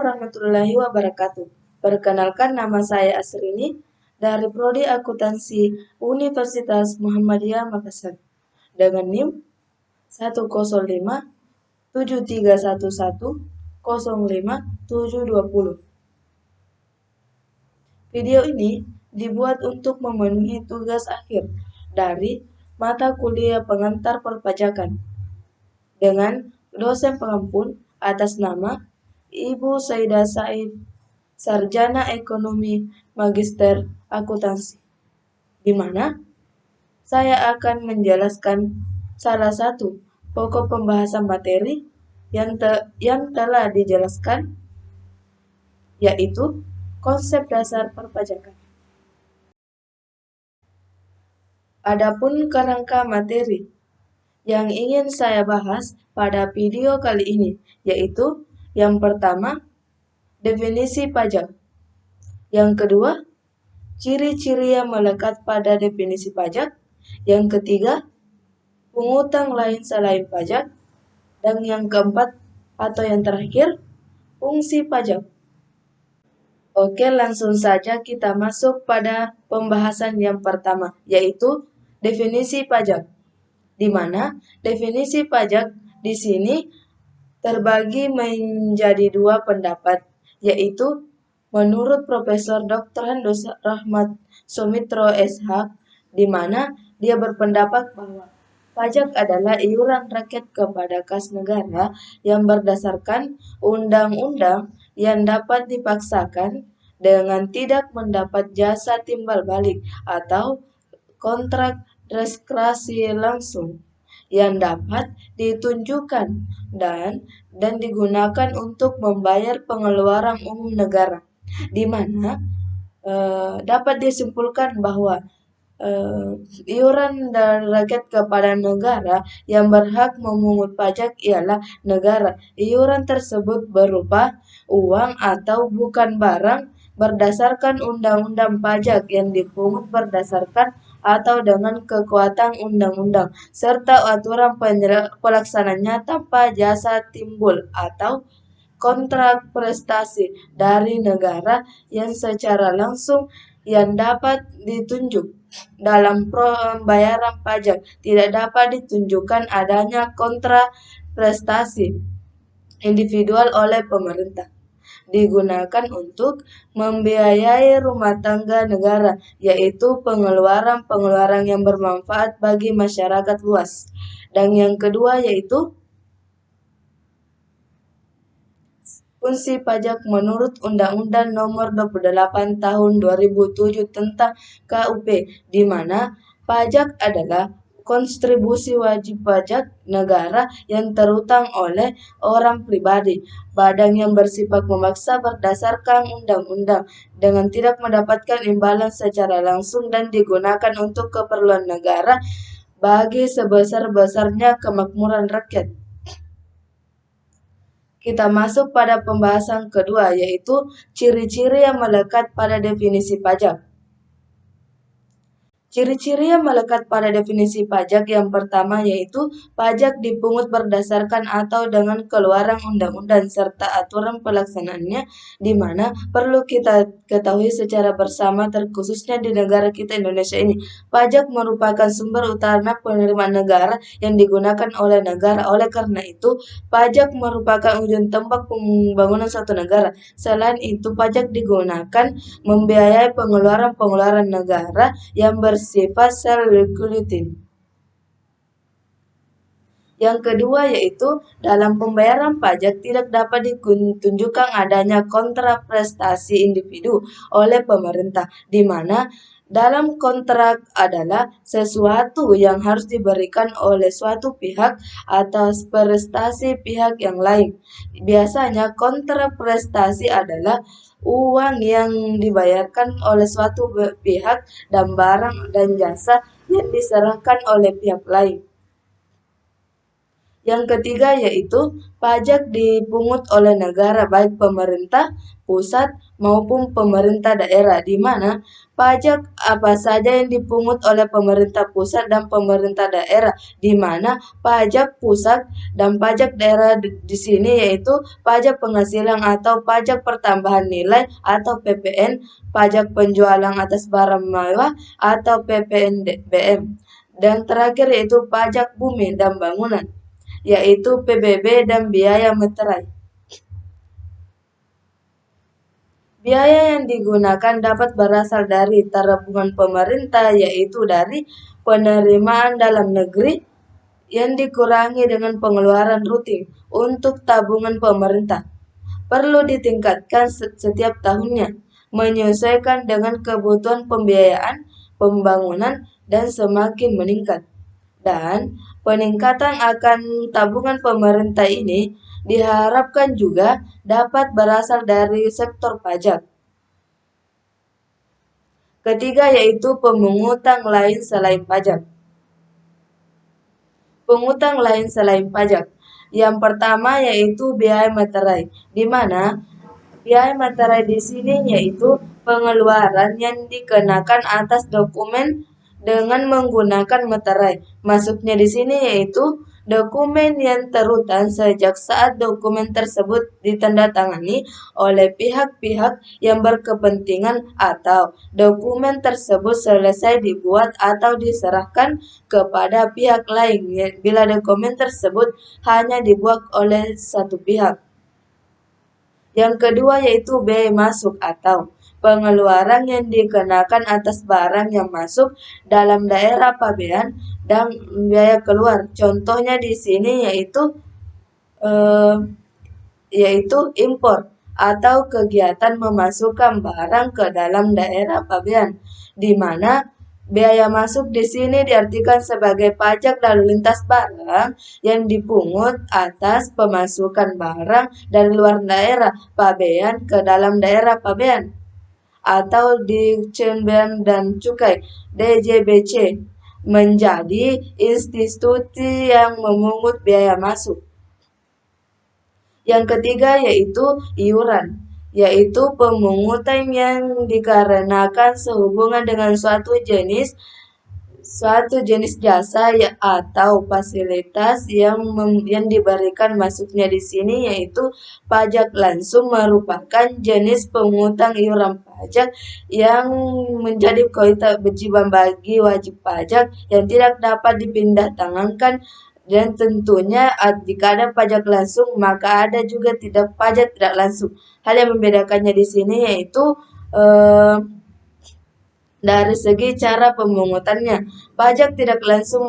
warahmatullahi wabarakatuh. Perkenalkan, nama saya Asrini dari Prodi Akuntansi Universitas Muhammadiyah Makassar dengan NIM 105 7311 05720. Video ini dibuat untuk memenuhi tugas akhir dari mata kuliah pengantar perpajakan dengan dosen pengampun atas nama Ibu Saidah Said, Sarjana Ekonomi Magister Akuntansi, di mana saya akan menjelaskan salah satu pokok pembahasan materi yang telah dijelaskan, yaitu konsep dasar perpajakan. Adapun kerangka materi yang ingin saya bahas pada video kali ini, yaitu yang pertama, definisi pajak. Yang kedua, ciri-ciri yang melekat pada definisi pajak. Yang ketiga, pungutan lain selain pajak. Dan yang keempat atau yang terakhir, fungsi pajak. Oke, langsung saja kita masuk pada pembahasan yang pertama, yaitu definisi pajak. Di mana definisi pajak di sini terbagi menjadi dua pendapat, yaitu menurut Profesor Dr. Handus Rahmat Sumitro SH, di mana dia berpendapat bahwa pajak adalah iuran rakyat kepada kas negara yang berdasarkan undang-undang yang dapat dipaksakan dengan tidak mendapat jasa timbal balik atau kontrak deskripsi langsung yang dapat ditunjukkan dan digunakan untuk membayar pengeluaran umum negara, di mana dapat disimpulkan bahwa iuran dari rakyat kepada negara yang berhak memungut pajak ialah negara. Iuran tersebut berupa uang atau bukan barang berdasarkan undang-undang pajak yang dipungut berdasarkan atau dengan kekuatan undang-undang, serta aturan pelaksananya tanpa jasa timbul atau kontrak prestasi dari negara yang secara langsung yang dapat ditunjuk dalam pembayaran pajak. Tidak dapat ditunjukkan adanya kontrak prestasi individual oleh pemerintah. Digunakan untuk membiayai rumah tangga negara, yaitu pengeluaran yang bermanfaat bagi masyarakat luas. Dan yang kedua yaitu fungsi pajak menurut Undang-Undang Nomor 28 Tahun 2007 tentang KUP, di mana pajak adalah kontribusi wajib pajak negara yang terutang oleh orang pribadi, badan yang bersifat memaksa berdasarkan undang-undang dengan tidak mendapatkan imbalan secara langsung dan digunakan untuk keperluan negara bagi sebesar-besarnya kemakmuran rakyat. Kita masuk pada pembahasan kedua, yaitu ciri-ciri yang melekat pada definisi pajak. Ciri-ciri yang melekat pada definisi pajak yang pertama yaitu pajak dipungut berdasarkan atau dengan keluaran undang-undang serta aturan pelaksanaannya, di mana perlu kita ketahui secara bersama terkhususnya di negara kita Indonesia ini. Pajak merupakan sumber utama penerimaan negara yang digunakan oleh negara. Oleh karena itu, pajak merupakan ujung tombak pembangunan suatu negara. Selain itu, pajak digunakan membiayai pengeluaran negara yang bersifat self-regulating. Yang kedua yaitu dalam pembayaran pajak tidak dapat ditunjukkan adanya kontrak prestasi individu oleh pemerintah, di mana dalam kontrak adalah sesuatu yang harus diberikan oleh suatu pihak atas prestasi pihak yang lain. Biasanya kontrak prestasi adalah uang yang dibayarkan oleh suatu pihak dan barang dan jasa yang diserahkan oleh pihak lain. Yang ketiga yaitu pajak dipungut oleh negara baik pemerintah pusat maupun pemerintah daerah, di mana pajak apa saja yang dipungut oleh pemerintah pusat dan pemerintah daerah, di mana pajak pusat dan pajak daerah di sini yaitu pajak penghasilan atau pajak pertambahan nilai atau PPN, pajak penjualan atas barang mewah atau PPNBM. Dan terakhir yaitu pajak bumi dan bangunan, yaitu PBB dan biaya meterai. Biaya yang digunakan dapat berasal dari tabungan pemerintah, yaitu dari penerimaan dalam negeri yang dikurangi dengan pengeluaran rutin untuk tabungan pemerintah. Perlu ditingkatkan setiap tahunnya, menyesuaikan dengan kebutuhan pembiayaan pembangunan dan semakin meningkat. Dan peningkatan akan tabungan pemerintah ini diharapkan juga dapat berasal dari sektor pajak. Ketiga yaitu pemungutan lain selain pajak. Pungutan lain selain pajak. Yang pertama yaitu biaya materai, di mana biaya materai di sini yaitu pengeluaran yang dikenakan atas dokumen dengan menggunakan materai. Maksudnya di sini yaitu dokumen yang terhutang sejak saat dokumen tersebut ditandatangani oleh pihak-pihak yang berkepentingan atau dokumen tersebut selesai dibuat atau diserahkan kepada pihak lain bila dokumen tersebut hanya dibuat oleh satu pihak. Yang kedua yaitu biaya masuk atau pengeluaran yang dikenakan atas barang yang masuk dalam daerah pabean dan biaya keluar. Contohnya di sini eh, yaitu impor atau kegiatan memasukkan barang ke dalam daerah pabean, di mana biaya masuk di sini diartikan sebagai pajak lalu lintas barang yang dipungut atas pemasukan barang dari luar daerah pabean ke dalam daerah pabean, atau Ditjen dan Cukai (DJBC) menjadi institusi yang memungut biaya masuk. Yang ketiga yaitu iuran, yaitu pemungutan yang dikarenakan sehubungan dengan suatu jenis jasa ya, atau fasilitas yang diberikan. Maksudnya di sini yaitu pajak langsung merupakan jenis pemungutan iuran pajak yang menjadi kewajiban bagi wajib pajak yang tidak dapat dipindah tangankan, dan tentunya jika ada pajak langsung maka ada juga pajak tidak langsung. Hal yang membedakannya di sini yaitu eh, dari segi cara pemungutannya. Pajak tidak langsung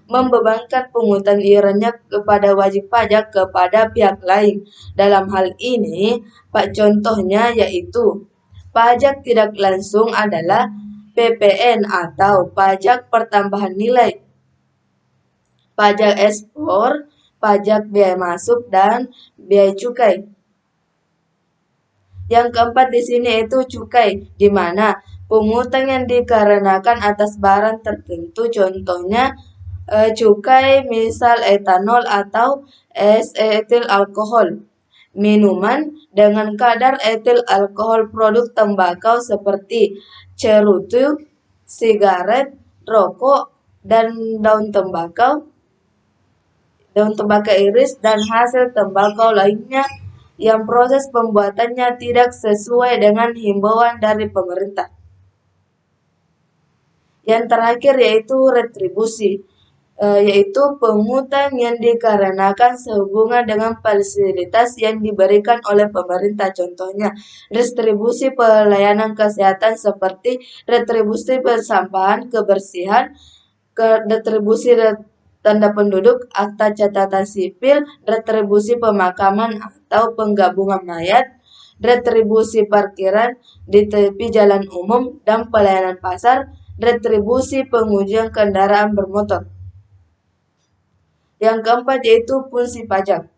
membebankan pungutan iurannya kepada wajib pajak kepada pihak lain. Dalam hal ini, contohnya yaitu pajak tidak langsung adalah PPN atau pajak pertambahan nilai, pajak ekspor, pajak biaya masuk, dan biaya cukai. Yang keempat di sini itu cukai, di mana pungutan yang dikarenakan atas barang tertentu, contohnya cukai misal etanol atau etil alkohol, minuman dengan kadar etil alkohol, produk tembakau seperti cerutu, sigaret, rokok, dan daun tembakau iris, dan hasil tembakau lainnya yang proses pembuatannya tidak sesuai dengan himbauan dari pemerintah. Yang terakhir yaitu retribusi, yaitu pungutan yang dikarenakan sehubungan dengan fasilitas yang diberikan oleh pemerintah. Contohnya distribusi pelayanan kesehatan seperti retribusi persampahan, kebersihan, retribusi tanda penduduk, akta catatan sipil, retribusi pemakaman atau penggabungan mayat, retribusi parkiran di tepi jalan umum dan pelayanan pasar, retribusi pengujian kendaraan bermotor. Yang keempat yaitu fungsi pajak.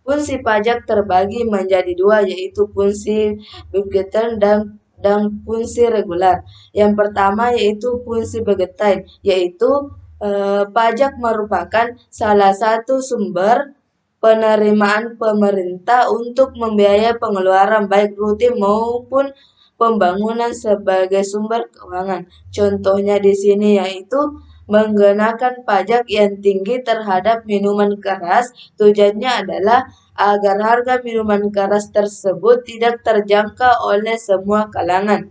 Fungsi pajak terbagi menjadi dua, yaitu fungsi budgeter dan fungsi regular. Yang pertama yaitu fungsi budgeter, yaitu Pajak merupakan salah satu sumber penerimaan pemerintah untuk membiayai pengeluaran baik rutin maupun pembangunan sebagai sumber keuangan. Contohnya di sini yaitu menggunakan pajak yang tinggi terhadap minuman keras. Tujuannya adalah agar harga minuman keras tersebut tidak terjangkau oleh semua kalangan.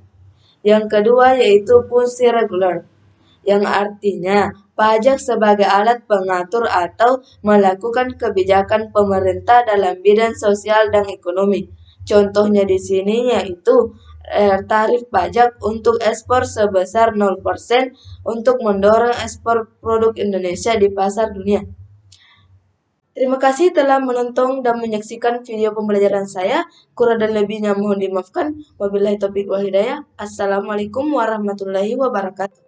Yang kedua yaitu fungsi reguler, yang artinya pajak sebagai alat pengatur atau melakukan kebijakan pemerintah dalam bidang sosial dan ekonomi. Contohnya di sini yaitu tarif pajak untuk ekspor sebesar 0% untuk mendorong ekspor produk Indonesia di pasar dunia. Terima kasih telah menonton dan menyaksikan video pembelajaran saya. Kurang dan lebihnya mohon dimaafkan. Wabillahi taufiq wal hidayah. Assalamualaikum warahmatullahi wabarakatuh.